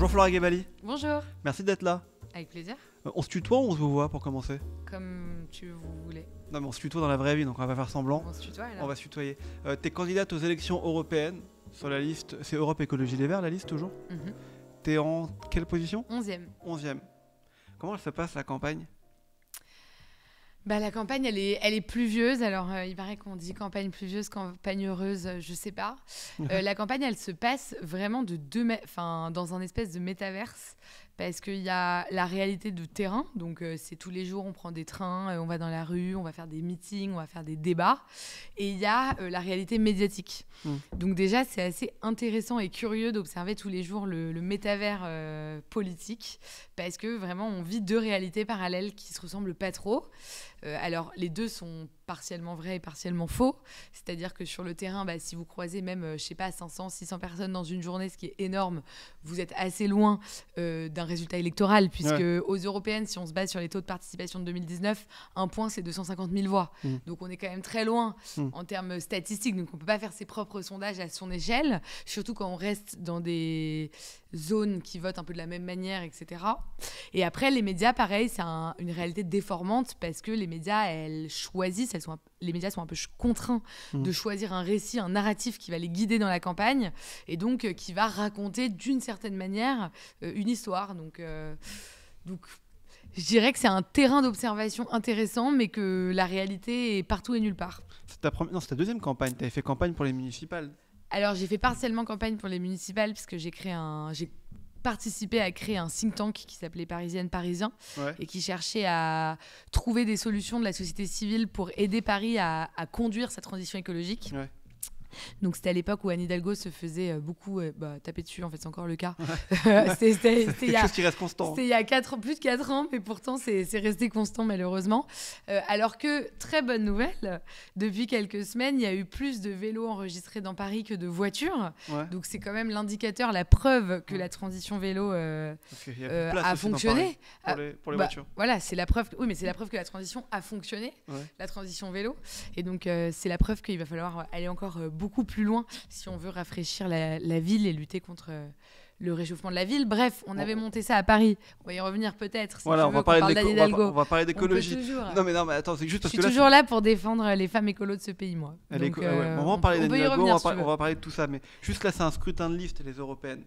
Bonjour Flora Gebali, Bonjour, merci d'être là. avec plaisir, On se tutoie ou on se voit pour commencer? comme vous voulez. Non mais on se tutoie dans la vraie vie, donc on va pas faire semblant. On se tutoie alors. On va se tutoyer. T'es candidate aux élections européennes sur la liste, c'est Europe Écologie Les Verts la liste toujours? Mhm. T'es en quelle position? 11e. 11e. Comment elle se passe la campagne? La campagne, elle est pluvieuse. Alors, il paraît qu'on dit campagne pluvieuse, campagne heureuse, je sais pas. La campagne, elle se passe vraiment dans un espèce de métaverse. Parce qu'il y a la réalité de terrain. Donc, c'est tous les jours, on prend des trains, on va dans la rue, on va faire des meetings, on va faire des débats. Et il y a la réalité médiatique. Donc, déjà, c'est assez intéressant et curieux d'observer tous les jours le métavers politique. Parce que vraiment, on vit deux réalités parallèles qui se ressemblent pas trop. Alors, les deux sont partiellement vrais et partiellement faux. C'est-à-dire que sur le terrain, si vous croisez même, 500, 600 personnes dans une journée, ce qui est énorme, vous êtes assez loin d'un résultat électoral, puisque aux européennes, si on se base sur les taux de participation de 2019, un point, c'est 250 000 voix. Donc, on est quand même très loin en termes statistiques. Donc, on ne peut pas faire ses propres sondages à son échelle, surtout quand on reste dans des zones qui votent un peu de la même manière, etc. Et après, les médias, pareil, c'est une réalité déformante parce que les médias, les médias sont un peu contraints de choisir un récit, un narratif qui va les guider dans la campagne et donc qui va raconter d'une certaine manière une histoire. Donc, je dirais que c'est un terrain d'observation intéressant, mais que la réalité est partout et nulle part. C'est ta deuxième campagne. Tu avais fait campagne pour les municipales. Alors, j'ai fait partiellement campagne pour les municipales puisque j'ai participé à créer un think tank qui s'appelait Parisienne Parisien et qui cherchait à trouver des solutions de la société civile pour aider Paris à conduire sa transition écologique. Ouais. Donc c'était à l'époque où Anne Hidalgo se faisait beaucoup taper dessus, en fait c'est encore le cas. C'était quelque chose qui reste constant. C'était il y a plus de 4 ans, mais pourtant c'est resté constant malheureusement. Alors que, très bonne nouvelle, depuis quelques semaines, il y a eu plus de vélos enregistrés dans Paris que de voitures. Ouais. Donc c'est quand même l'indicateur, la preuve que la transition vélo a fonctionné. Pour les voitures. Voilà, c'est la preuve. Oui, mais c'est la preuve que la transition a fonctionné, la transition vélo. Et donc c'est la preuve qu'il va falloir aller encore beaucoup plus loin si on veut rafraîchir la ville et lutter contre le réchauffement de la ville. Bref, on avait monté ça à Paris. On va y revenir peut-être. Si voilà, on va parler d'écologie. Non mais attends, c'est juste parce que je suis toujours là pour défendre les femmes écolos de ce pays, moi. On va parler d'Anne Hidalgo, on va parler de tout ça. Mais juste là, c'est un scrutin de liste, les européennes.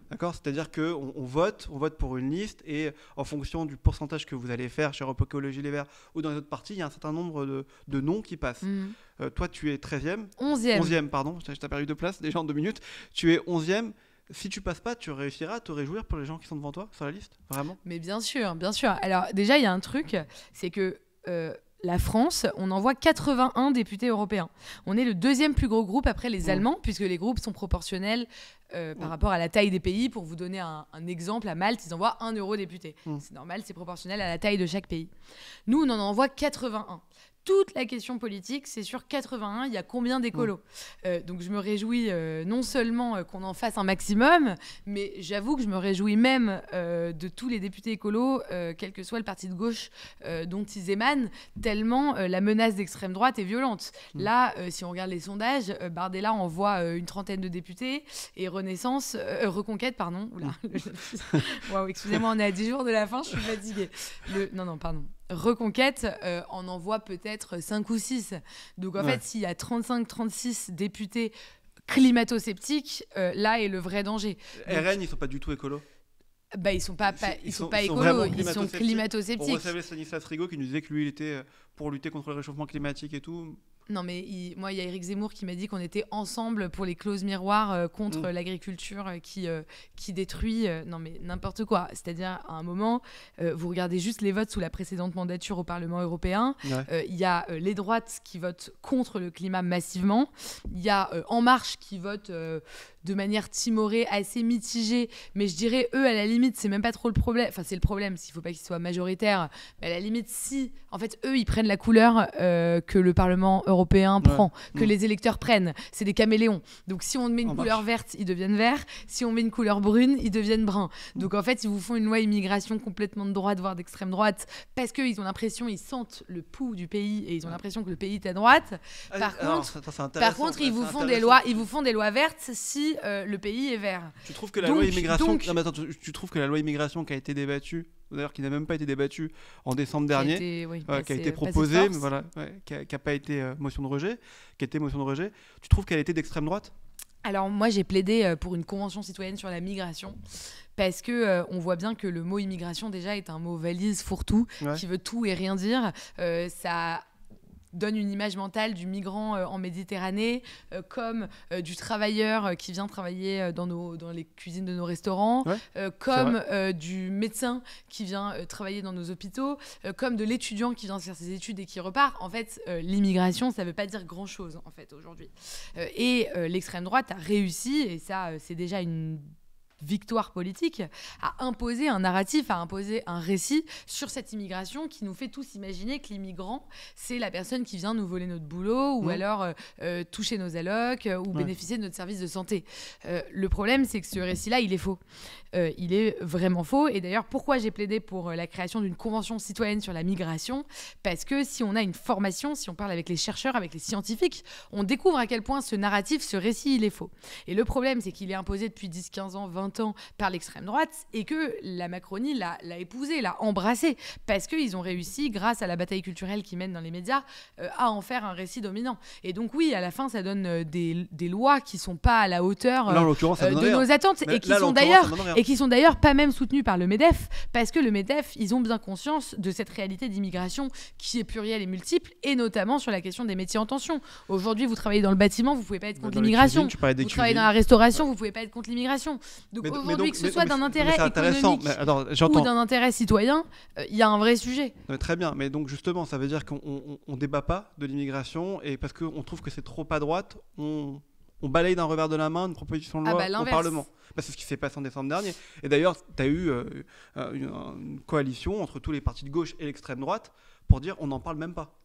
D'accord, c'est-à-dire qu'on vote pour une liste et en fonction du pourcentage que vous allez faire chez Europe Écologie Les Verts ou dans les autres partis, il y a un certain nombre de noms qui passent. Toi, tu es 13e. 11e, pardon, je t'ai perdu 2 places déjà en 2 minutes. Tu es 11e. Si tu passes pas, tu réussiras à te réjouir pour les gens qui sont devant toi sur la liste, vraiment? Mais bien sûr, bien sûr. Alors déjà, il y a un truc, c'est que la France, on envoie 81 députés européens. On est le 2e plus gros groupe après les Allemands, puisque les groupes sont proportionnels par rapport à la taille des pays. Pour vous donner un exemple, à Malte, ils envoient 1 eurodéputé. C'est normal, c'est proportionnel à la taille de chaque pays. Nous, on en envoie 81. Toute la question politique, c'est sur 81, il y a combien d'écolos. Donc je me réjouis non seulement qu'on en fasse un maximum, mais j'avoue que je me réjouis même de tous les députés écolos, quel que soit le parti de gauche dont ils émanent, tellement la menace d'extrême droite est violente. Là, si on regarde les sondages, Bardella envoie une 30aine de députés et Reconquête, pardon. Oula. Waouh, excusez-moi, on est à 10 jours de la fin, je suis fatiguée. Reconquête en envoie peut-être 5 ou 6. Donc en fait, s'il y a 35-36 députés climato-sceptiques, là est le vrai danger. RN, ils sont pas du tout écolos. Ils sont pas écolos, ils sont climato-sceptiques. On recevait Stanislas Rigaud qui nous disait que lui, il était pour lutter contre le réchauffement climatique et tout. Non, mais il y a Éric Zemmour qui m'a dit qu'on était ensemble pour les clauses miroirs contre l'agriculture qui détruit. Non, mais n'importe quoi. C'est-à-dire, à un moment, vous regardez juste les votes sous la précédente mandature au Parlement européen. Il y a les droites qui votent contre le climat massivement. Il y a En Marche qui vote de manière timorée, assez mitigée. Mais je dirais, eux, à la limite, c'est même pas trop le problème. Enfin, c'est le problème, s'il faut pas qu'ils soient majoritaires. Mais à la limite, si, en fait, eux, ils prennent la couleur que le Parlement européen européen prend, que les électeurs prennent. C'est des caméléons. Donc si on met une couleur verte, ils deviennent verts. Si on met une couleur brune, ils deviennent bruns. Donc en fait, ils vous font une loi immigration complètement de droite, voire d'extrême droite, parce qu'ils ont l'impression, ils sentent le pouls du pays et ils ont l'impression que le pays est à droite. Par contre, ils vous font des lois vertes si le pays est vert. Tu trouves que la loi immigration, tu trouves que la loi immigration qui a été débattue, d'ailleurs qui n'a même pas été débattue en décembre dernier, qui a été proposée, mais voilà, qui n'a pas été motion de rejet, qui a été motion de rejet, tu trouves qu'elle était d'extrême droite ? Alors moi j'ai plaidé pour une convention citoyenne sur la migration parce que on voit bien que le mot immigration déjà est un mot valise fourre-tout qui veut tout et rien dire. Ça donne une image mentale du migrant en Méditerranée comme du travailleur qui vient travailler dans les cuisines de nos restaurants, comme du médecin qui vient travailler dans nos hôpitaux, comme de l'étudiant qui vient faire ses études et qui repart. En fait, l'immigration, ça ne veut pas dire grand-chose en fait, aujourd'hui. Et l'extrême droite a réussi, et ça, c'est déjà une victoire politique, à imposer un narratif, à imposer un récit sur cette immigration qui nous fait tous imaginer que l'immigrant, c'est la personne qui vient nous voler notre boulot ou alors toucher nos allocs ou bénéficier de notre service de santé. Le problème, c'est que ce récit-là, il est faux. Il est vraiment faux. Et d'ailleurs, pourquoi j'ai plaidé pour la création d'une convention citoyenne sur la migration ? Parce que si on a une formation, si on parle avec les chercheurs, avec les scientifiques, on découvre à quel point ce narratif, ce récit, il est faux. Et le problème, c'est qu'il est imposé depuis 10, 15 ans, 20 ans par l'extrême droite et que la Macronie l'a épousé, l'a embrassé, parce qu'ils ont réussi, grâce à la bataille culturelle qu'ils mènent dans les médias, à en faire un récit dominant. Et donc oui, à la fin, ça donne des lois qui ne sont pas à la hauteur de nos attentes et qui sont d'ailleurs pas même soutenues par le MEDEF, parce que le MEDEF, ils ont bien conscience de cette réalité d'immigration qui est plurielle et multiple, et notamment sur la question des métiers en tension. Aujourd'hui, vous travaillez dans le bâtiment, vous ne pouvez pas être contre l'immigration. Vous travaillez dans la restauration, vous ne pouvez pas être contre l'immigration. Donc aujourd'hui, que ce soit d'un intérêt économique ou d'un intérêt citoyen, il y a un vrai sujet. Très bien, mais donc justement, ça veut dire qu'on ne débat pas de l'immigration, et parce qu'on trouve que c'est trop à droite, on balaye d'un revers de la main une proposition de loi au Parlement. C'est ce qui s'est passé en décembre dernier. Et d'ailleurs, tu as eu une coalition entre tous les partis de gauche et l'extrême droite pour dire on n'en parle même pas.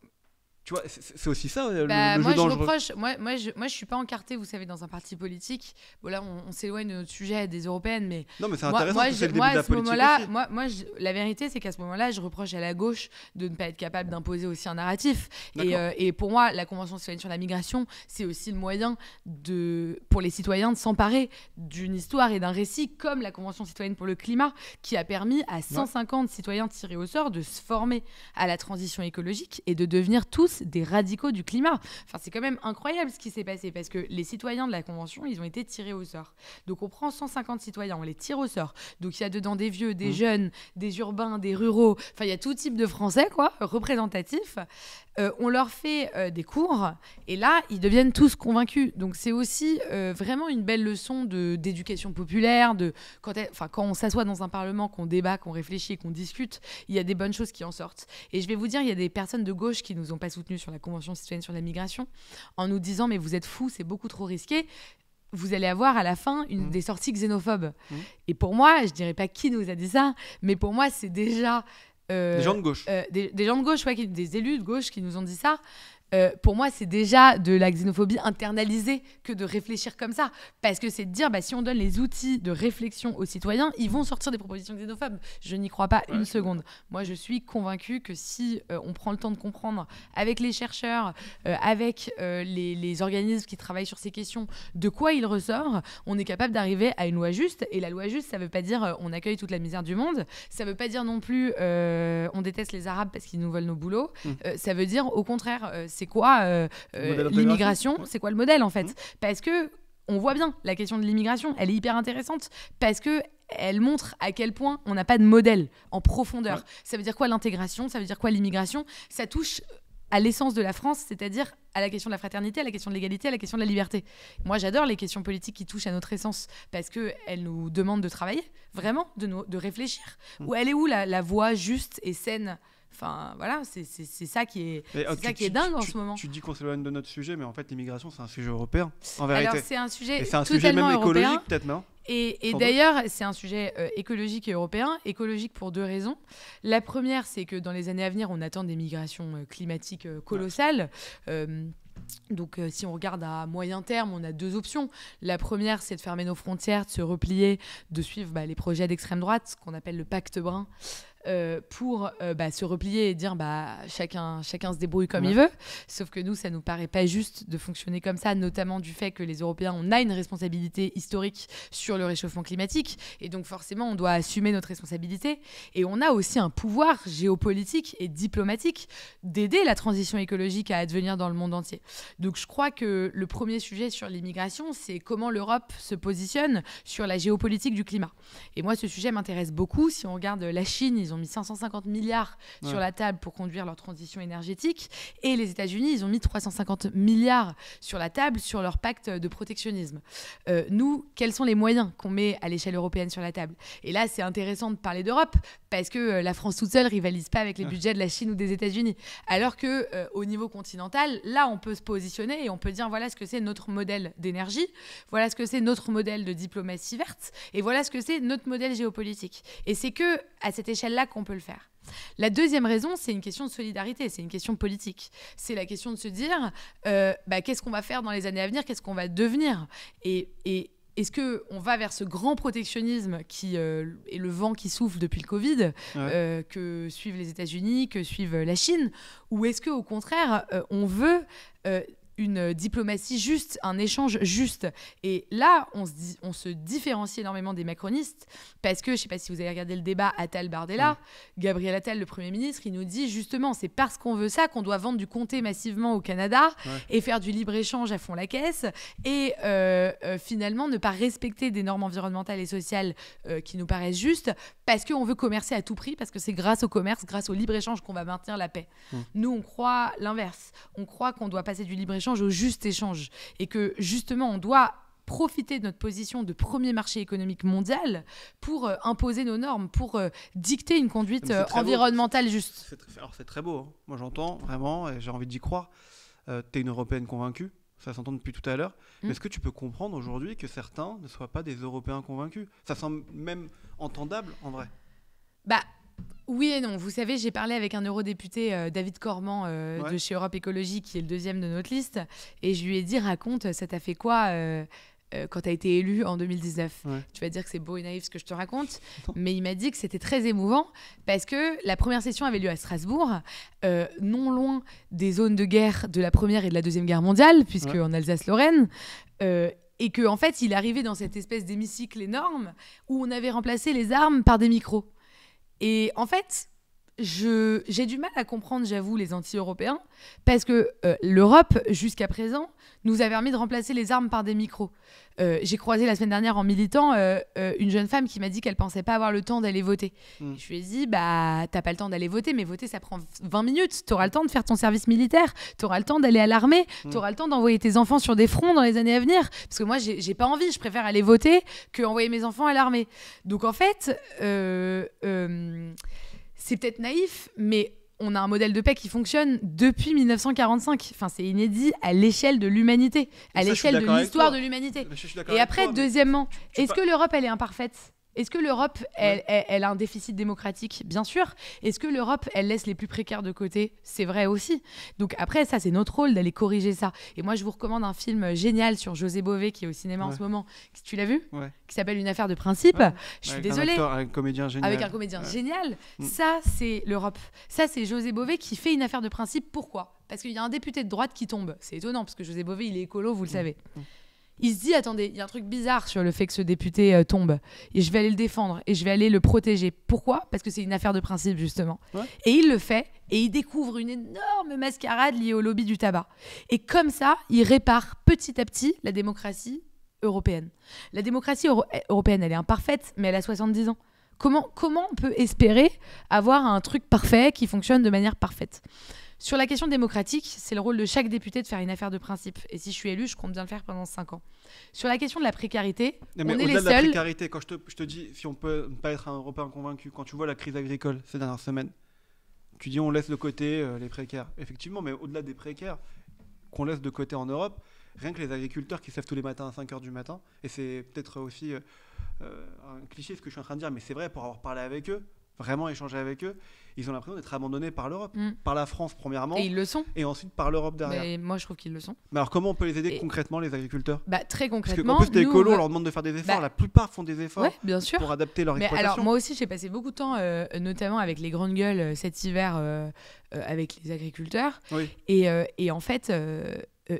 Tu vois, c'est aussi ça le jeu dangereux. Moi, je suis pas encartée, vous savez, dans un parti politique. Bon, là, on s'éloigne de notre sujet des européennes, mais non, mais c'est intéressant. C'est le début de la politique. La vérité, c'est qu'à ce moment-là, je reproche à la gauche de ne pas être capable d'imposer aussi un narratif. Et pour moi, la Convention citoyenne sur la migration, c'est aussi le moyen pour les citoyens de s'emparer d'une histoire et d'un récit, comme la Convention citoyenne pour le climat, qui a permis à 150 citoyens tirés au sort de se former à la transition écologique et de devenir tous des radicaux du climat. Enfin, c'est quand même incroyable ce qui s'est passé, parce que les citoyens de la Convention, ils ont été tirés au sort. Donc on prend 150 citoyens, on les tire au sort. Donc il y a dedans des vieux, des jeunes, des urbains, des ruraux. Enfin, il y a tout type de Français, représentatifs. On leur fait des cours et là, ils deviennent tous convaincus. Donc c'est aussi vraiment une belle leçon d'éducation populaire. Quand on s'assoit dans un parlement, qu'on débat, qu'on réfléchit et qu'on discute, il y a des bonnes choses qui en sortent. Et je vais vous dire, il y a des personnes de gauche qui nous ont pas soutenus sur la Convention citoyenne sur la migration en nous disant mais vous êtes fous, c'est beaucoup trop risqué. Vous allez avoir à la fin des sorties xénophobes. Et pour moi, je dirais pas qui nous a dit ça, mais pour moi, c'est déjà des gens de gauche. Des gens de gauche, des élus de gauche qui nous ont dit ça. Pour moi, c'est déjà de la xénophobie internalisée que de réfléchir comme ça. Parce que c'est de dire, si on donne les outils de réflexion aux citoyens, ils vont sortir des propositions xénophobes. Je n'y crois pas une seconde. Moi, je suis convaincue que si on prend le temps de comprendre avec les chercheurs, avec les organismes qui travaillent sur ces questions, de quoi il ressort, on est capable d'arriver à une loi juste. Et la loi juste, ça ne veut pas dire on accueille toute la misère du monde. Ça ne veut pas dire non plus on déteste les Arabes parce qu'ils nous volent nos boulots. Ça veut dire, au contraire, c'est quoi l'immigration, c'est quoi le modèle en fait, parce que on voit bien la question de l'immigration, elle est hyper intéressante parce que elle montre à quel point on n'a pas de modèle en profondeur. Ça veut dire quoi l'intégration, ça veut dire quoi l'immigration, ça touche à l'essence de la France, c'est-à-dire à la question de la fraternité, à la question de l'égalité, à la question de la liberté. Moi, j'adore les questions politiques qui touchent à notre essence parce qu'elles nous demandent de travailler, vraiment, de réfléchir. Où elle est où la voie juste et saine? Enfin, voilà, c'est ça qui est dingue en ce moment. Tu dis qu'on s'éloigne de notre sujet, mais en fait, l'immigration, c'est un sujet européen, en vérité. Alors, c'est un sujet et c'est un sujet même européen, écologique, peut-être, non ? Et d'ailleurs, c'est un sujet écologique et européen. Écologique pour deux raisons. La première, c'est que dans les années à venir, on attend des migrations climatiques colossales. Donc, si on regarde à moyen terme, on a 2 options. La première, c'est de fermer nos frontières, de se replier, de suivre les projets d'extrême droite, ce qu'on appelle le pacte brun, pour se replier et dire chacun se débrouille comme il veut. Sauf que nous, ça nous paraît pas juste de fonctionner comme ça, notamment du fait que les Européens, on a une responsabilité historique sur le réchauffement climatique. Et donc, forcément, on doit assumer notre responsabilité. Et on a aussi un pouvoir géopolitique et diplomatique d'aider la transition écologique à advenir dans le monde entier. Donc, je crois que le premier sujet sur l'immigration, c'est comment l'Europe se positionne sur la géopolitique du climat. Et moi, ce sujet m'intéresse beaucoup. Si on regarde la Chine, ils ont mis 550 milliards sur la table pour conduire leur transition énergétique. Et les États-Unis, ils ont mis 350 milliards sur la table sur leur pacte de protectionnisme. Nous, quels sont les moyens qu'on met à l'échelle européenne sur la table? Et là, c'est intéressant de parler d'Europe parce que la France toute seule rivalise pas avec les budgets de la Chine ou des États-Unis. Alors qu'au niveau continental, là, on peut se positionner et on peut dire voilà ce que c'est notre modèle d'énergie, voilà ce que c'est notre modèle de diplomatie verte et voilà ce que c'est notre modèle géopolitique. Et c'est que à cette échelle-là qu'on peut le faire. La deuxième raison, c'est une question de solidarité, c'est une question politique. C'est la question de se dire qu'est-ce qu'on va faire dans les années à venir, qu'est-ce qu'on va devenir et est-ce qu'on va vers ce grand protectionnisme qui est le vent qui souffle depuis le Covid, que suivent les États-Unis, que suivent la Chine, ou est-ce qu'au contraire, on veut une diplomatie juste, un échange juste? Et là, on se différencie énormément des macronistes parce que, je ne sais pas si vous avez regardé le débat Attal-Bardella, Gabriel Attal, le Premier ministre, il nous dit justement, c'est parce qu'on veut ça qu'on doit vendre du comté massivement au Canada et faire du libre-échange à fond la caisse et finalement ne pas respecter des normes environnementales et sociales qui nous paraissent justes parce qu'on veut commercer à tout prix, parce que c'est grâce au commerce, grâce au libre-échange qu'on va maintenir la paix. Nous, on croit l'inverse. On croit qu'on doit passer du libre-échange au juste échange et que justement on doit profiter de notre position de premier marché économique mondial pour imposer nos normes, pour dicter une conduite environnementale juste. C'est très beau, hein. Moi j'entends vraiment et j'ai envie d'y croire. T'es une Européenne convaincue, ça s'entend depuis tout à l'heure. Mais est-ce que tu peux comprendre aujourd'hui que certains ne soient pas des Européens convaincus? Ça semble même entendable en vrai. Oui et non. Vous savez, j'ai parlé avec un eurodéputé, David Corman, de chez Europe Écologie, qui est le 2e de notre liste. Et je lui ai dit, raconte, ça t'a fait quoi quand tu as été élu en 2019 ? Tu vas dire que c'est beau et naïf ce que je te raconte. Mais il m'a dit que c'était très émouvant parce que la première session avait lieu à Strasbourg, non loin des zones de guerre de la Première et de la Deuxième Guerre mondiale, puisque en Alsace-Lorraine. Et qu'en fait, il arrivait dans cette espèce d'hémicycle énorme où on avait remplacé les armes par des micros. Et en fait, j'ai du mal à comprendre, j'avoue, les anti-européens, parce que l'Europe, jusqu'à présent, nous a permis de remplacer les armes par des micros. J'ai croisé la semaine dernière en militant une jeune femme qui m'a dit qu'elle pensait pas avoir le temps d'aller voter. Et je lui ai dit, t'as pas le temps d'aller voter, mais voter, ça prend 20 minutes. T'auras le temps de faire ton service militaire, t'auras le temps d'aller à l'armée, t'auras le temps d'envoyer tes enfants sur des fronts dans les années à venir. Parce que moi, j'ai pas envie, je préfère aller voter qu'envoyer mes enfants à l'armée. Donc en fait, c'est peut-être naïf, mais on a un modèle de paix qui fonctionne depuis 1945. Enfin, c'est inédit à l'échelle de l'humanité, à l'échelle de l'histoire de l'humanité. Et après, deuxièmement, est-ce que l'Europe, elle est imparfaite ? Est-ce que l'Europe, elle a un déficit démocratique ? Bien sûr. Est-ce que l'Europe, elle laisse les plus précaires de côté ? C'est vrai aussi. Donc après, ça, c'est notre rôle d'aller corriger ça. Et moi, je vous recommande un film génial sur José Bové qui est au cinéma en ce moment. Tu l'as vu ? Qui s'appelle Une affaire de principe. Je suis désolée. Avec un comédien génial. Avec un comédien génial. Ça, c'est l'Europe. Ça, c'est José Bové qui fait une affaire de principe. Pourquoi ? Parce qu'il y a un député de droite qui tombe. C'est étonnant parce que José Bové, il est écolo, vous le savez. Il se dit, attendez, il y a un truc bizarre sur le fait que ce député tombe. Et je vais aller le défendre et je vais aller le protéger. Pourquoi ? Parce que c'est une affaire de principe, justement. Et il le fait et il découvre une énorme mascarade liée au lobby du tabac. Et comme ça, il répare petit à petit la démocratie européenne. La démocratie européenne, elle est imparfaite, mais elle a 70 ans. Comment on peut espérer avoir un truc parfait qui fonctionne de manière parfaite ? Sur la question démocratique, c'est le rôle de chaque député de faire une affaire de principe. Et si je suis élue, je compte bien le faire pendant 5 ans. Sur la question de la précarité, on est les seuls... de la précarité, quand je te dis si on peut ne pas être un Européen convaincu, quand tu vois la crise agricole ces dernières semaines, tu dis on laisse de côté les précaires. Effectivement, mais au-delà des précaires qu'on laisse de côté en Europe, rien que les agriculteurs qui se lèvent tous les matins à 5h du matin, et c'est peut-être aussi un cliché ce que je suis en train de dire, mais c'est vrai, pour avoir parlé avec eux, vraiment échanger avec eux, ils ont l'impression d'être abandonnés par l'Europe, par la France premièrement, et ils le sont, et ensuite par l'Europe derrière. Mais moi je trouve qu'ils le sont. Mais alors comment on peut les aider concrètement, les agriculteurs? Très concrètement. Parce qu'en plus les écolos, on leur demande de faire des efforts, la plupart font des efforts bien sûr. pour adapter leur exploitation. Alors moi aussi j'ai passé beaucoup de temps, notamment avec les grandes gueules cet hiver, avec les agriculteurs, et en fait...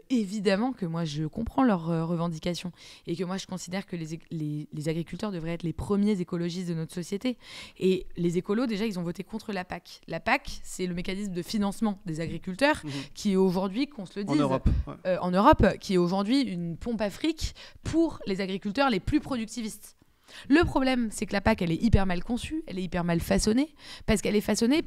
évidemment que moi je comprends leurs revendications et que moi je considère que les agriculteurs devraient être les premiers écologistes de notre société. Et les écolos, déjà, ils ont voté contre la PAC. La PAC, c'est le mécanisme de financement des agriculteurs qui est aujourd'hui, qu'on se le dise, en Europe, qui est aujourd'hui une pompe à fric pour les agriculteurs les plus productivistes. Le problème, c'est que la PAC, elle est hyper mal conçue, elle est hyper mal façonnée, parce qu'elle est façonnée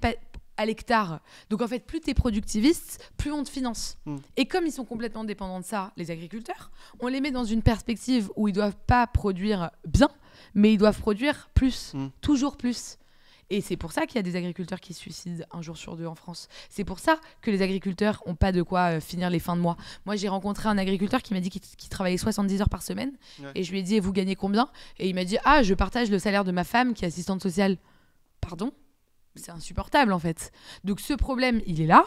à l'hectare. Donc en fait, plus tu es productiviste, plus on te finance. Et comme ils sont complètement dépendants de ça, les agriculteurs, on les met dans une perspective où ils doivent pas produire bien, mais ils doivent produire plus, toujours plus. Et c'est pour ça qu'il y a des agriculteurs qui se suicident un jour sur 2 en France. C'est pour ça que les agriculteurs n'ont pas de quoi finir les fins de mois. Moi, j'ai rencontré un agriculteur qui m'a dit qu'il travaillait 70 heures par semaine. Et je lui ai dit, et vous gagnez combien? Et il m'a dit, je partage le salaire de ma femme qui est assistante sociale. Pardon? C'est insupportable en fait. Donc ce problème, il est là.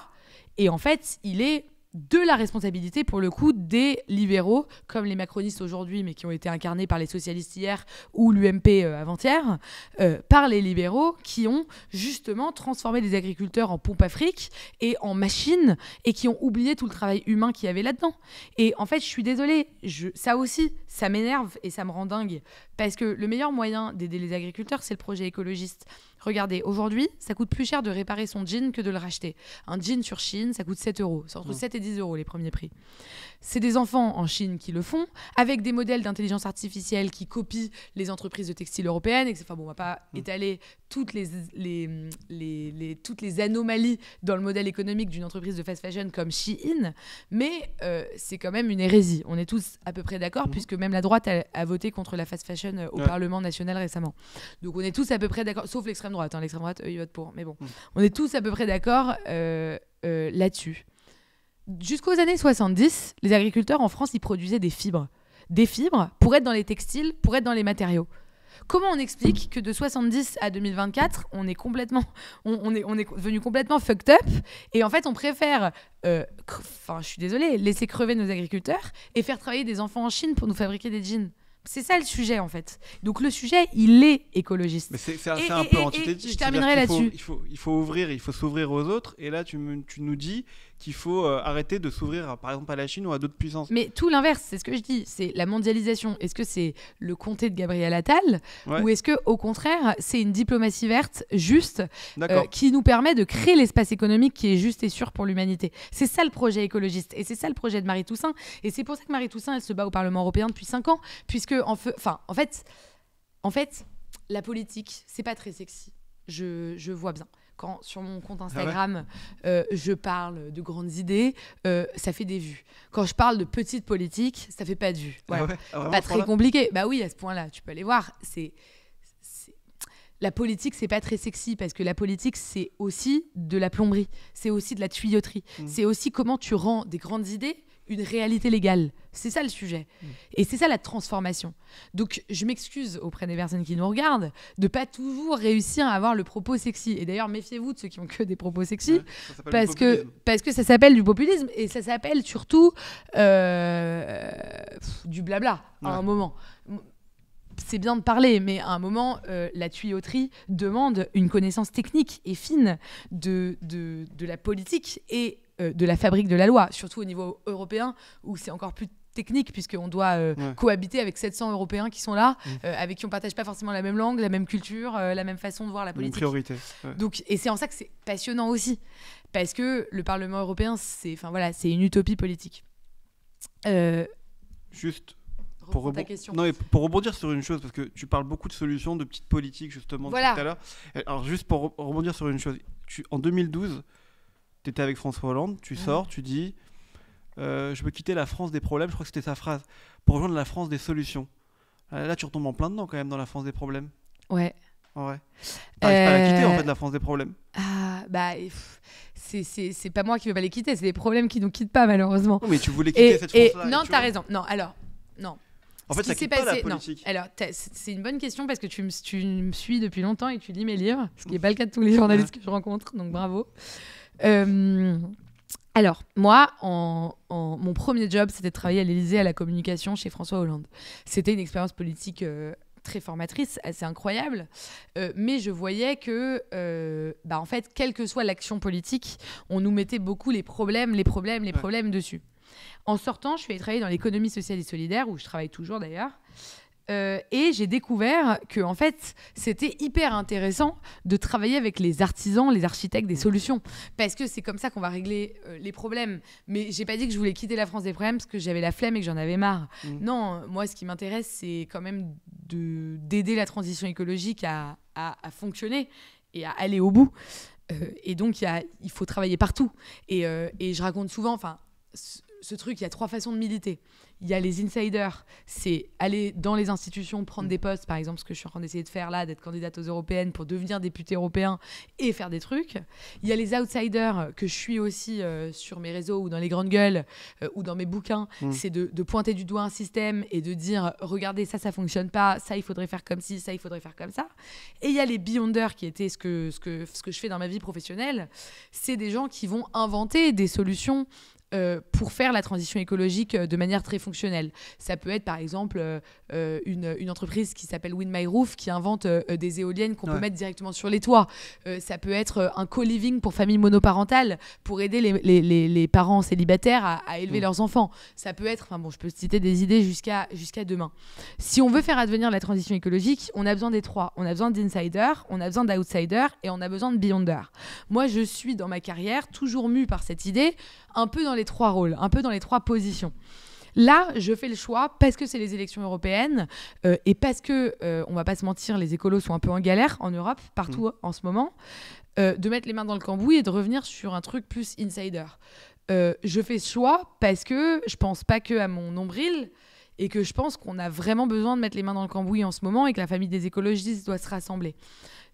Et en fait, il est de la responsabilité pour le coup des libéraux, comme les macronistes aujourd'hui, mais qui ont été incarnés par les socialistes hier ou l'UMP avant-hier, par les libéraux qui ont justement transformé les agriculteurs en pompe à fric et en machines et qui ont oublié tout le travail humain qu'il y avait là-dedans. Et en fait, je suis désolée, ça aussi, ça m'énerve et ça me rend dingue. Parce que le meilleur moyen d'aider les agriculteurs, c'est le projet écologiste. Regardez, aujourd'hui, ça coûte plus cher de réparer son jean que de le racheter. Un jean sur Chine, ça coûte 7 €. C'est entre 7 et 10 € les premiers prix. C'est des enfants en Chine qui le font, avec des modèles d'intelligence artificielle qui copient les entreprises de textile européennes. Enfin bon, on ne va pas étaler toutes les anomalies dans le modèle économique d'une entreprise de fast fashion comme Shein, mais c'est quand même une hérésie. On est tous à peu près d'accord, puisque même la droite a voté contre la fast fashion au Parlement national récemment. Donc on est tous à peu près d'accord, sauf l'extrême droite. L'extrême droite, eux, ils votent pour. Mais bon, on est tous à peu près d'accord là-dessus. Jusqu'aux années 70, les agriculteurs en France, ils produisaient des fibres. Des fibres pour être dans les textiles, pour être dans les matériaux. Comment on explique que de 70 à 2024, on est devenu complètement fucked up et en fait, on préfère, je suis désolée, laisser crever nos agriculteurs et faire travailler des enfants en Chine pour nous fabriquer des jeans? C'est ça le sujet en fait. Donc le sujet, il est écologiste. Mais c'est un peu antithétique. Je terminerai là-dessus. Il faut ouvrir, il faut s'ouvrir aux autres. Et là, tu nous dis qu'il faut arrêter de s'ouvrir, par exemple, à la Chine ou à d'autres puissances. Mais tout l'inverse, c'est ce que je dis. C'est la mondialisation. Est-ce que c'est le comté de Gabriel Attal ou est-ce que, au contraire, c'est une diplomatie verte juste qui nous permet de créer l'espace économique qui est juste et sûr pour l'humanité? C'est ça le projet écologiste. Et c'est ça le projet de Marie Toussaint. Et c'est pour ça que Marie Toussaint, elle se bat au Parlement européen depuis 5 ans, puisque en fait, la politique, c'est pas très sexy. Je vois bien. Quand sur mon compte Instagram, je parle de grandes idées, ça fait des vues. Quand je parle de petite politique, ça fait pas de vues. Voilà. Pas très compliqué. Bah oui, à ce point-là, tu peux aller voir. La politique, c'est pas très sexy parce que la politique, c'est aussi de la plomberie, c'est aussi de la tuyauterie, c'est aussi comment tu rends des grandes idées une réalité légale. C'est ça le sujet. Et c'est ça la transformation. Donc, je m'excuse auprès des personnes qui nous regardent de pas toujours réussir à avoir le propos sexy. Et d'ailleurs, méfiez-vous de ceux qui ont que des propos sexy, parce que ça s'appelle du populisme et ça s'appelle surtout du blabla à un moment. C'est bien de parler, mais à un moment, la tuyauterie demande une connaissance technique et fine de la politique et de la fabrique de la loi, surtout au niveau européen, où c'est encore plus technique, puisqu'on doit cohabiter avec 700 Européens qui sont là, avec qui on ne partage pas forcément la même langue, la même culture, la même façon de voir la politique. Une priorité. Donc, et c'est en ça que c'est passionnant aussi, parce que le Parlement européen, c'est une utopie politique. Juste... Pour rebondir sur une chose, parce que tu parles beaucoup de solutions, de petites politiques, justement, tout à l'heure. Alors, juste pour rebondir sur une chose, en 2012, tu étais avec François Hollande, tu sors, tu dis je veux quitter la France des problèmes, je crois que c'était sa phrase, pour rejoindre la France des solutions. Là, tu retombes en plein dedans, quand même, dans la France des problèmes. Ouais. T'arrives pas à la quitter, en fait, la France des problèmes. C'est pas moi qui veux pas les quitter, c'est les problèmes qui nous quittent pas, malheureusement. Non, mais tu voulais quitter cette France-là. Non, t'as raison. Non, alors, non. En fait, ça quitte pas la politique. Non. Alors, c'est une bonne question parce que tu me suis depuis longtemps et tu lis mes livres, ce qui n'est pas le cas de tous les journalistes que je rencontre, donc bravo. Alors, moi, mon premier job, c'était de travailler à l'Élysée à la communication chez François Hollande. C'était une expérience politique très formatrice, assez incroyable, mais je voyais que, en fait, quelle que soit l'action politique, on nous mettait beaucoup les problèmes dessus. En sortant, je suis allée travailler dans l'économie sociale et solidaire, où je travaille toujours d'ailleurs, et j'ai découvert que en fait, c'était hyper intéressant de travailler avec les artisans, les architectes des solutions, parce que c'est comme ça qu'on va régler les problèmes. Mais j'ai pas dit que je voulais quitter la France des problèmes parce que j'avais la flemme et que j'en avais marre. Non, moi, ce qui m'intéresse, c'est quand même d'aider la transition écologique à fonctionner et à aller au bout. Et donc, il faut travailler partout. Et je raconte souvent, ce truc, il y a 3 façons de militer. Il y a les insiders, c'est aller dans les institutions, prendre des postes, par exemple, ce que je suis en train d'essayer de faire là, d'être candidate aux européennes pour devenir député européen et faire des trucs. Il y a les outsiders que je suis aussi sur mes réseaux ou dans les grandes gueules ou dans mes bouquins. C'est de pointer du doigt un système et de dire « Regardez, ça fonctionne pas, ça, il faudrait faire comme ci, ça, il faudrait faire comme ça ». Et il y a les beyonders qui étaient ce que je fais dans ma vie professionnelle. C'est des gens qui vont inventer des solutions pour faire la transition écologique de manière très fonctionnelle. Ça peut être par exemple une entreprise qui s'appelle Wind My Roof qui invente des éoliennes qu'on peut mettre directement sur les toits. Ça peut être un co-living pour familles monoparentales pour aider les parents célibataires à élever leurs enfants. Ça peut être, je peux citer des idées jusqu'à demain. Si on veut faire advenir la transition écologique, on a besoin des 3. On a besoin d'insiders, on a besoin d'outsiders et on a besoin de beyonders. Moi, je suis dans ma carrière toujours mue par cette idée, un peu dans les 3 rôles, un peu dans les 3 positions. Là, je fais le choix parce que c'est les élections européennes et parce que, on va pas se mentir, les écolos sont un peu en galère en Europe, partout en ce moment, de mettre les mains dans le cambouis et de revenir sur un truc plus insider. Je fais ce choix parce que je pense pas que à mon nombril et que je pense qu'on a vraiment besoin de mettre les mains dans le cambouis en ce moment et que la famille des écologistes doit se rassembler.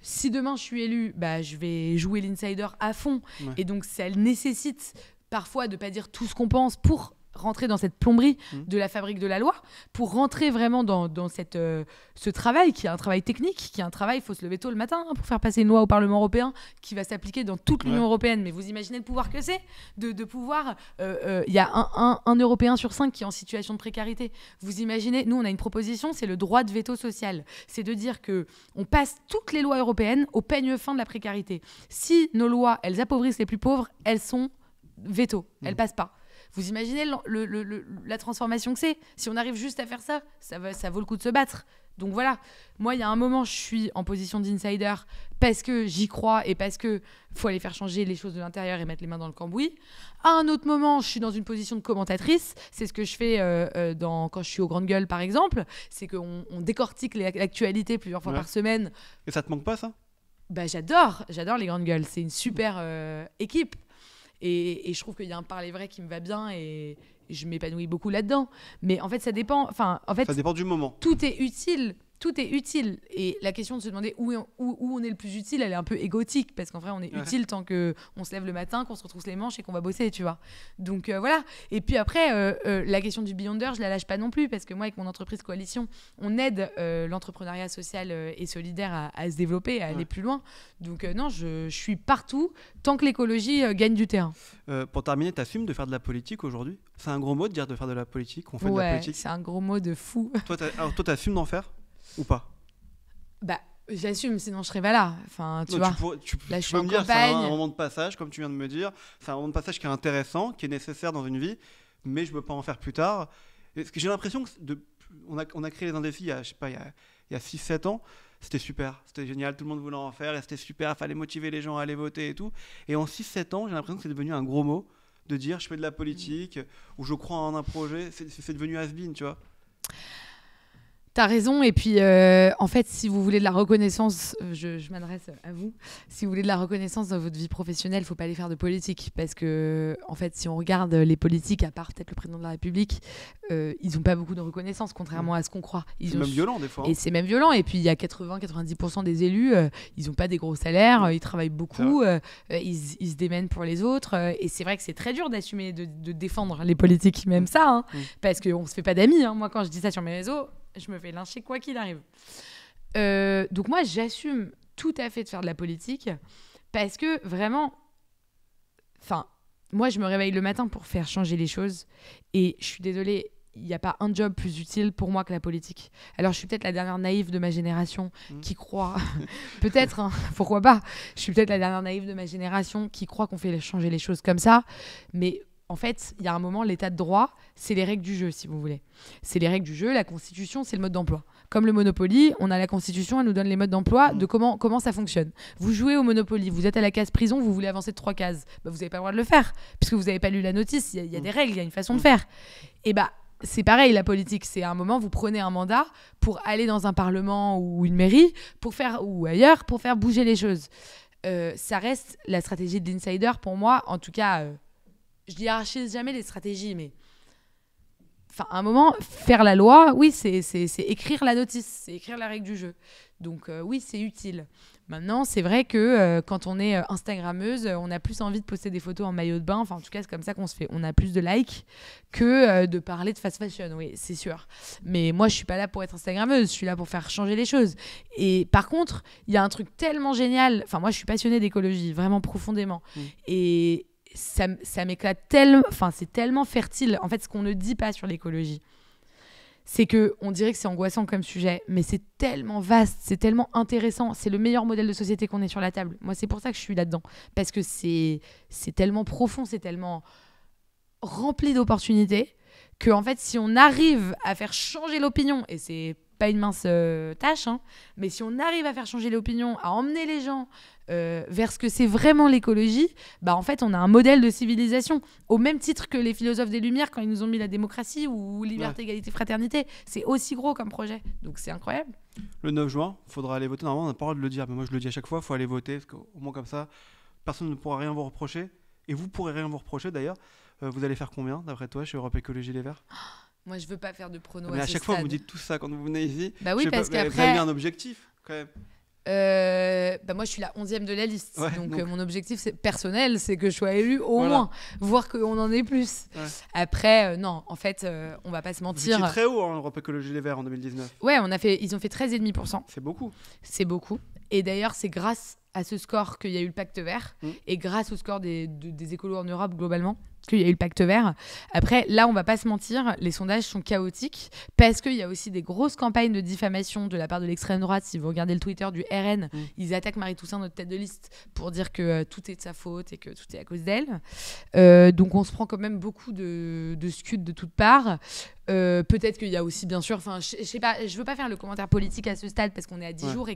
Si demain je suis élue, je vais jouer l'insider à fond. Et donc ça nécessite parfois de ne pas dire tout ce qu'on pense pour rentrer dans cette plomberie de la fabrique de la loi, pour rentrer vraiment dans ce travail qui est un travail technique, qui est un travail, il faut se lever tôt le matin pour faire passer une loi au Parlement européen qui va s'appliquer dans toute l'Union européenne. Mais vous imaginez le pouvoir que c'est de pouvoir... Il y a un Européen sur 5 qui est en situation de précarité. Vous imaginez, nous on a une proposition, c'est le droit de veto social. C'est de dire qu'on passe toutes les lois européennes au peigne fin de la précarité. Si nos lois, elles appauvrissent les plus pauvres, elles sont veto, elles passent pas. Vous imaginez la transformation que c'est? Si on arrive juste à faire ça, ça vaut le coup de se battre. Donc voilà, moi il y a un moment je suis en position d'insider parce que j'y crois et parce que faut aller faire changer les choses de l'intérieur et mettre les mains dans le cambouis. À un autre moment, je suis dans une position de commentatrice. C'est ce que je fais quand je suis aux grandes gueules par exemple. C'est qu'on décortique l'actualité plusieurs fois par semaine. Et ça te manque pas ça? J'adore les grandes gueules. C'est une super équipe. Et je trouve qu'il y a un parler vrai qui me va bien et je m'épanouis beaucoup là-dedans. Mais en fait, ça dépend. Ça dépend du moment. Tout est utile. Et la question de se demander où on est le plus utile, elle est un peu égotique. Parce qu'en vrai, on est utile tant qu'on se lève le matin, qu'on se retrousse les manches et qu'on va bosser, tu vois. Donc voilà. Et puis après, la question du Beyonder, je la lâche pas non plus. Parce que moi, avec mon entreprise Coalition, on aide l'entrepreneuriat social et solidaire à se développer, à aller plus loin. Donc non, je suis partout tant que l'écologie gagne du terrain. Pour terminer, t'assumes de faire de la politique aujourd'hui? C'est un gros mot de dire de faire de la politique? On fait de la politique? C'est un gros mot de fou. Toi, t'assumes d'en faire ou pas? J'assume, sinon je serais pas là. Là, je suis en campagne. C'est un moment de passage, comme tu viens de me dire. C'est un moment de passage qui est intéressant, qui est nécessaire dans une vie, mais je ne veux pas en faire plus tard. Parce que j'ai l'impression que on a créé les Indécis il y a 6-7 ans. C'était super, c'était génial, tout le monde voulait en faire et c'était super, il fallait motiver les gens à aller voter et tout. Et en 6-7 ans, j'ai l'impression que c'est devenu un gros mot de dire je fais de la politique ou je crois en un projet. C'est devenu has-been, tu vois. T'as raison. Et puis, en fait, si vous voulez de la reconnaissance, je m'adresse à vous. Si vous voulez de la reconnaissance dans votre vie professionnelle, il ne faut pas aller faire de politique. Parce que, en fait, si on regarde les politiques, à part peut-être le président de la République, ils n'ont pas beaucoup de reconnaissance, contrairement à ce qu'on croit. C'est même violent, des fois. Et c'est même violent. Et puis, il y a 80-90% des élus, ils n'ont pas des gros salaires, ils travaillent beaucoup, ils se démènent pour les autres. Et c'est vrai que c'est très dur d'assumer, de défendre les politiques, même ça. Hein, parce qu'on ne se fait pas d'amis. Hein. Moi, quand je dis ça sur mes réseaux, je me fais lyncher quoi qu'il arrive. Donc moi, j'assume tout à fait de faire de la politique parce que vraiment, moi, je me réveille le matin pour faire changer les choses et je suis désolée, il n'y a pas un job plus utile pour moi que la politique. Alors, je suis peut-être la dernière naïve de ma génération qui croit... peut-être, hein, pourquoi pas. Je suis peut-être la dernière naïve de ma génération qui croit qu'on fait changer les choses comme ça, mais... En fait, il y a un moment, l'état de droit, c'est les règles du jeu, si vous voulez. C'est les règles du jeu, la Constitution, c'est le mode d'emploi. Comme le Monopoly, on a la Constitution, elle nous donne les modes d'emploi de comment ça fonctionne. Vous jouez au Monopoly, vous êtes à la case prison, vous voulez avancer de 3 cases. Vous n'avez pas le droit de le faire, puisque vous n'avez pas lu la notice, il y a des règles, il y a une façon de faire. Et c'est pareil, la politique, c'est à un moment, vous prenez un mandat pour aller dans un parlement ou une mairie, ou ailleurs, pour faire bouger les choses. Ça reste la stratégie de l'insider, pour moi, en tout cas... je hiérarchise jamais les stratégies, mais à un moment, faire la loi, oui, c'est écrire la notice, c'est écrire la règle du jeu. Donc oui, c'est utile. Maintenant, c'est vrai que quand on est Instagrammeuse, on a plus envie de poster des photos en maillot de bain. En tout cas, c'est comme ça qu'on se fait. On a plus de likes que de parler de fast fashion, oui, c'est sûr. Mais moi, je suis pas là pour être Instagrammeuse. Je suis là pour faire changer les choses. Et par contre, il y a un truc tellement génial. Moi, je suis passionnée d'écologie, vraiment profondément. Et... ça m'éclate tellement, c'est tellement fertile. En fait, ce qu'on ne dit pas sur l'écologie, c'est qu'on dirait que c'est angoissant comme sujet, mais c'est tellement vaste, c'est tellement intéressant. C'est le meilleur modèle de société qu'on ait sur la table. Moi, c'est pour ça que je suis là-dedans. Parce que c'est tellement profond, c'est tellement rempli d'opportunités que, en fait, si on arrive à faire changer l'opinion, et c'est pas une mince tâche, hein, mais si on arrive à faire changer l'opinion, à emmener les gens vers ce que c'est vraiment l'écologie, en fait, on a un modèle de civilisation. Au même titre que les philosophes des Lumières, quand ils nous ont mis la démocratie ou liberté, égalité, fraternité, c'est aussi gros comme projet. Donc, c'est incroyable. Le 9 juin, il faudra aller voter. Normalement, on n'a pas le droit de le dire, mais moi, je le dis à chaque fois, il faut aller voter, parce qu'au moins comme ça, personne ne pourra rien vous reprocher. Et vous pourrez rien vous reprocher, d'ailleurs. Vous allez faire combien, d'après toi, chez Europe Écologie Les Verts ? Moi, je veux pas faire de pronos. Mais à chaque fois, vous dites tout ça quand vous venez ici. Oui, parce qu'après... Vous avez mis un objectif, quand même. Moi, je suis la 11e de la liste. Ouais, donc mon objectif personnel, c'est que je sois élue au moins, voire qu'on en ait plus. Ouais. Après, non, en fait, on va pas se mentir. C'est très haut, hein, Europe Écologie Les Verts en 2019. Ouais, ils ont fait 13,5%. C'est beaucoup. C'est beaucoup. Et d'ailleurs, c'est grâce à ce score qu'il y a eu le pacte vert et grâce au score des écolos en Europe globalement qu'il y a eu le pacte vert. Après, là, on va pas se mentir, les sondages sont chaotiques parce qu'il y a aussi des grosses campagnes de diffamation de la part de l'extrême droite. Si vous regardez le Twitter du RN, ils attaquent Marie Toussaint, notre tête de liste, pour dire que tout est de sa faute et que tout est à cause d'elle. Donc, on se prend quand même beaucoup de scuds de toutes parts. Peut-être qu'il y a aussi, bien sûr, je sais pas, je veux pas faire le commentaire politique à ce stade parce qu'on est à 10 jours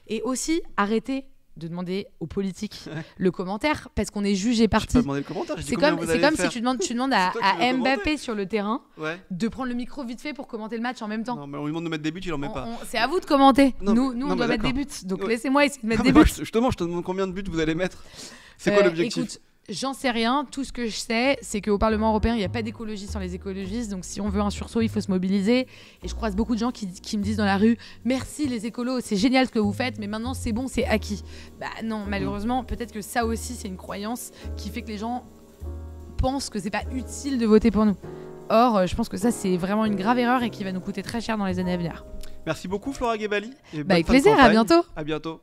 et aussi arrêter de demander aux politiques le commentaire parce qu'on est jugé parti. Je peux pas demander le commentaire. C'est comme si tu demandes à Mbappé sur le terrain de prendre le micro vite fait pour commenter le match en même temps. Non, mais on lui demande de mettre des buts, il en met pas. C'est à vous de commenter. Nous, on doit mettre des buts. Donc laissez-moi essayer de mettre des buts. Justement, je te demande combien de buts vous allez mettre. C'est quoi l'objectif ? Écoute, j'en sais rien. Tout ce que je sais, c'est qu'au Parlement européen, il n'y a pas d'écologie sans les écologistes. Donc, si on veut un sursaut, il faut se mobiliser. Et je croise beaucoup de gens qui me disent dans la rue « Merci les écolos, c'est génial ce que vous faites, mais maintenant c'est bon, c'est acquis. » Non, malheureusement, peut-être que ça aussi, c'est une croyance qui fait que les gens pensent que c'est pas utile de voter pour nous. Or, je pense que ça, c'est vraiment une grave erreur et qui va nous coûter très cher dans les années à venir. Merci beaucoup, Flora Gebali. Avec plaisir, à bientôt. À bientôt.